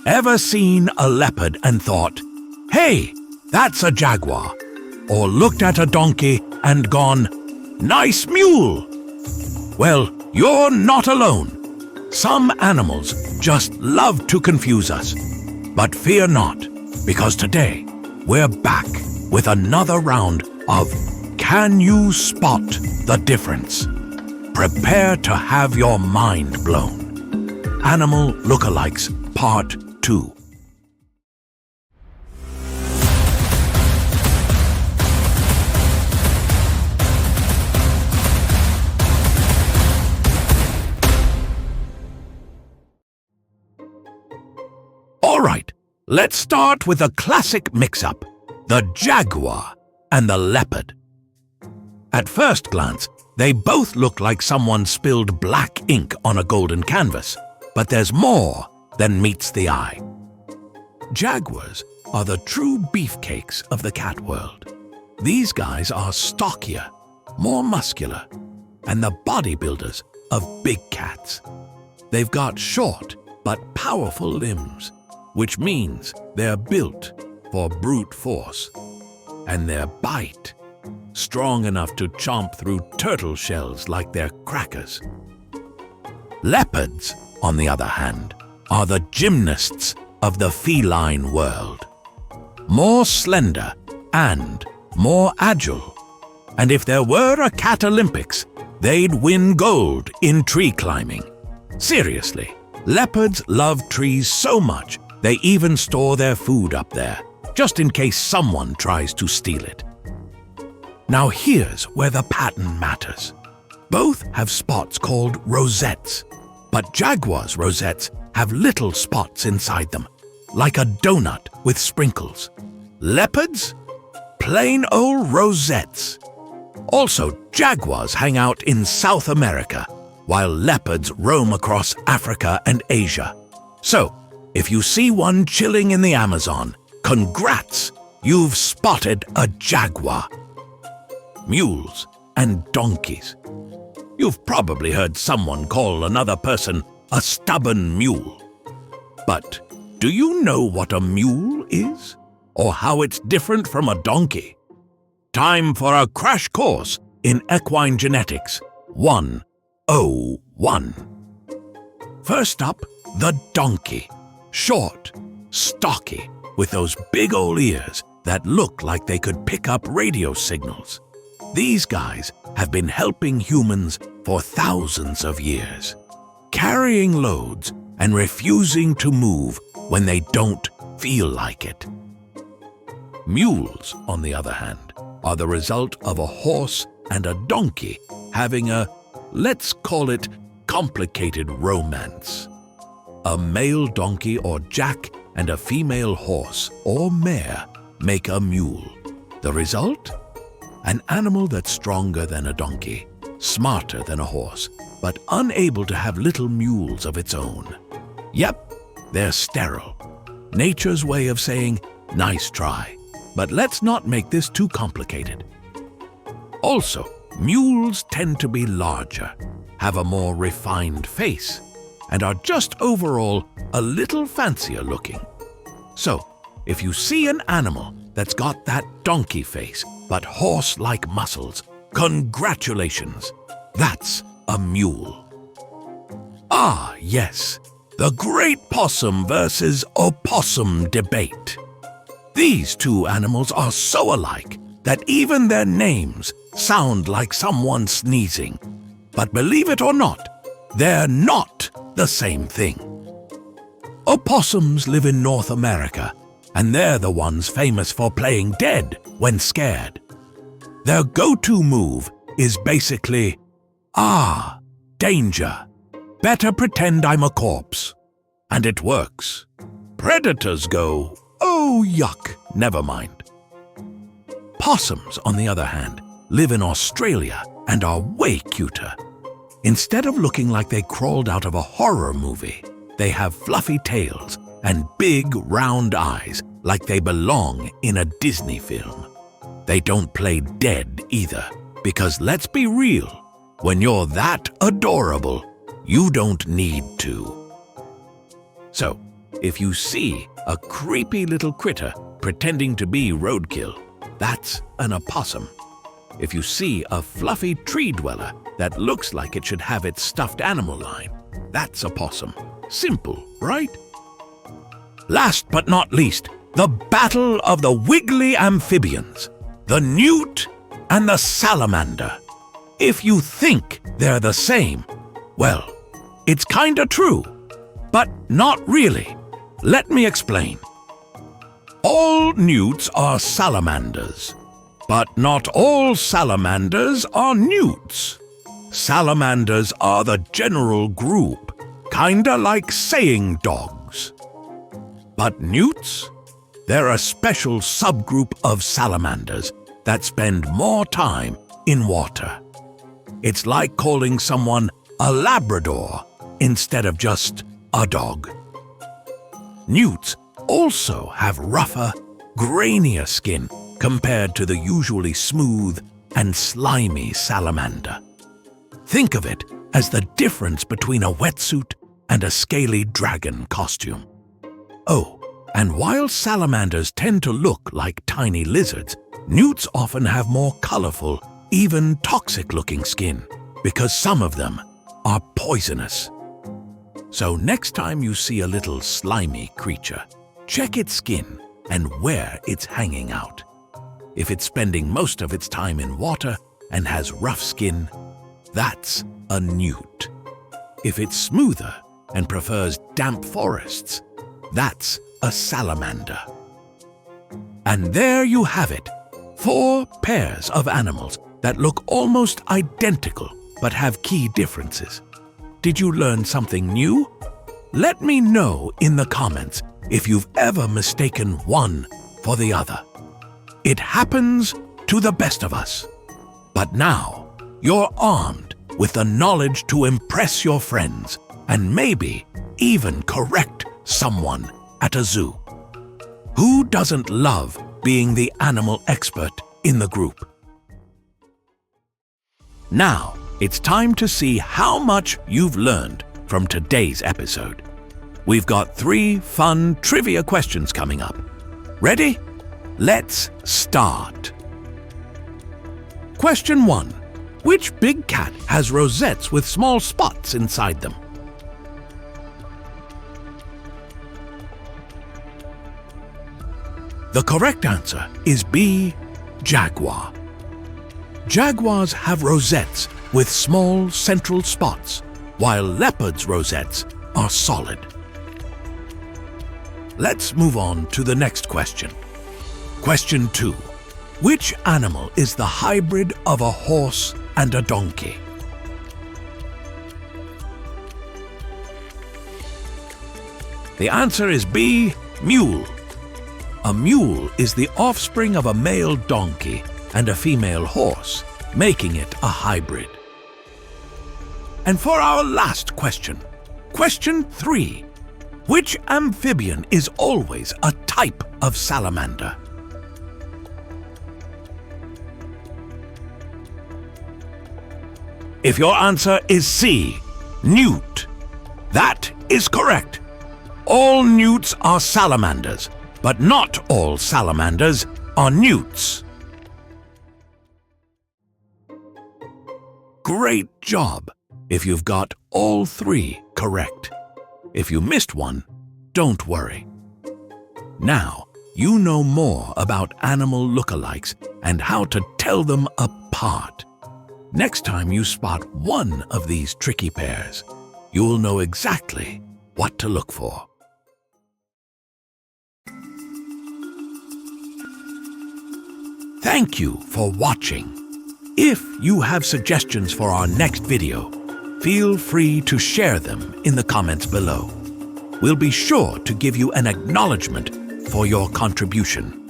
Ever seen a leopard and thought, "Hey, that's a jaguar," or looked at a donkey and gone, "Nice mule"? Well, you're not alone. Some animals just love to confuse us. But fear not, because today we're back with another round of Can You Spot the Difference? Prepare to have your mind blown. Animal Lookalikes Part 2. All right, let's start with a classic mix-up, the jaguar and the leopard. At first glance, they both look like someone spilled black ink on a golden canvas, but there's more than meets the eye. Jaguars are the true beefcakes of the cat world. These guys are stockier, more muscular, and the bodybuilders of big cats. They've got short but powerful limbs, which means they're built for brute force. And their bite, strong enough to chomp through turtle shells like they're crackers. Leopards, on the other hand, are the gymnasts of the feline world. More slender and more agile. And if there were a cat Olympics, they'd win gold in tree climbing. Seriously, leopards love trees so much they even store their food up there, just in case someone tries to steal it. Now here's where the pattern matters. Both have spots called rosettes, but jaguars' rosettes have little spots inside them, like a donut with sprinkles. Leopards? Plain old rosettes. Also, jaguars hang out in South America, while leopards roam across Africa and Asia. So, if you see one chilling in the Amazon, congrats, you've spotted a jaguar. Mules and donkeys. You've probably heard someone call another person a stubborn mule. But do you know what a mule is? Or how it's different from a donkey? Time for a crash course in equine genetics 101. First up, the donkey. Short, stocky, with those big old ears that look like they could pick up radio signals. These guys have been helping humans for thousands of years, carrying loads and refusing to move when they don't feel like it. Mules, on the other hand, are the result of a horse and a donkey having a, let's call it, complicated romance. A male donkey or jack and a female horse or mare make a mule. The result? An animal that's stronger than a donkey, smarter than a horse, but unable to have little mules of its own. Yep, they're sterile. Nature's way of saying, nice try, but let's not make this too complicated. Also, mules tend to be larger, have a more refined face, and are just overall a little fancier looking. So, if you see an animal that's got that donkey face but horse-like muscles, congratulations, that's a mule. Ah, yes, the great possum versus opossum debate. These two animals are so alike that even their names sound like someone sneezing. But believe it or not, they're not the same thing. Opossums live in North America, and they're the ones famous for playing dead when scared. Their go-to move is basically, danger. Better pretend I'm a corpse. And it works. Predators go, oh yuck, never mind. Possums, on the other hand, live in Australia and are way cuter. Instead of looking like they crawled out of a horror movie, they have fluffy tails and big round eyes like they belong in a Disney film. They don't play dead either, because let's be real, when you're that adorable, you don't need to. So, If you see a creepy little critter pretending to be roadkill, that's an opossum. If you see a fluffy tree dweller that looks like it should have its stuffed animal line, that's a possum. Simple, right? Last but not least, the battle of the wiggly amphibians, the newt and the salamander. If you think they're the same, well, it's kinda true, but not really. Let me explain. All newts are salamanders, but not all salamanders are newts. Salamanders are the general group, kinda like saying dogs. But newts? They're a special subgroup of salamanders that spend more time in water. It's like calling someone a Labrador instead of just a dog. Newts also have rougher, grainier skin compared to the usually smooth and slimy salamander. Think of it as the difference between a wetsuit and a scaly dragon costume. Oh, and while salamanders tend to look like tiny lizards, newts often have more colorful, even toxic-looking skin, because some of them are poisonous. So next time you see a little slimy creature, check its skin and where it's hanging out. If it's spending most of its time in water and has rough skin, that's a newt. If it's smoother and prefers damp forests, that's a salamander. And there you have it, 4 pairs of animals that look almost identical but have key differences. Did you learn something new? Let me know in the comments if you've ever mistaken one for the other. It happens to the best of us. But now you're armed with the knowledge to impress your friends and maybe even correct someone at a zoo. Who doesn't love being the animal expert in the group? Now, it's time to see how much you've learned from today's episode. We've got 3 fun trivia questions coming up. Ready? Let's start. Question 1. Which big cat has rosettes with small spots inside them? The correct answer is B, Jaguar. Jaguars have rosettes with small central spots, while leopards' rosettes are solid. Let's move on to the next question. Question 2. Which animal is the hybrid of a horse and a donkey? The answer is B, Mule. A mule is the offspring of a male donkey and a female horse, making it a hybrid. And for our last question, question 3. Which amphibian is always a type of salamander? If your answer is C, Newt, that is correct. All newts are salamanders, but not all salamanders are newts. Great job if you've got all 3 correct. If you missed one, don't worry. Now, you know more about animal lookalikes and how to tell them apart. Next time you spot one of these tricky pairs, you'll know exactly what to look for. Thank you for watching. If you have suggestions for our next video, feel free to share them in the comments below. We'll be sure to give you an acknowledgement for your contribution.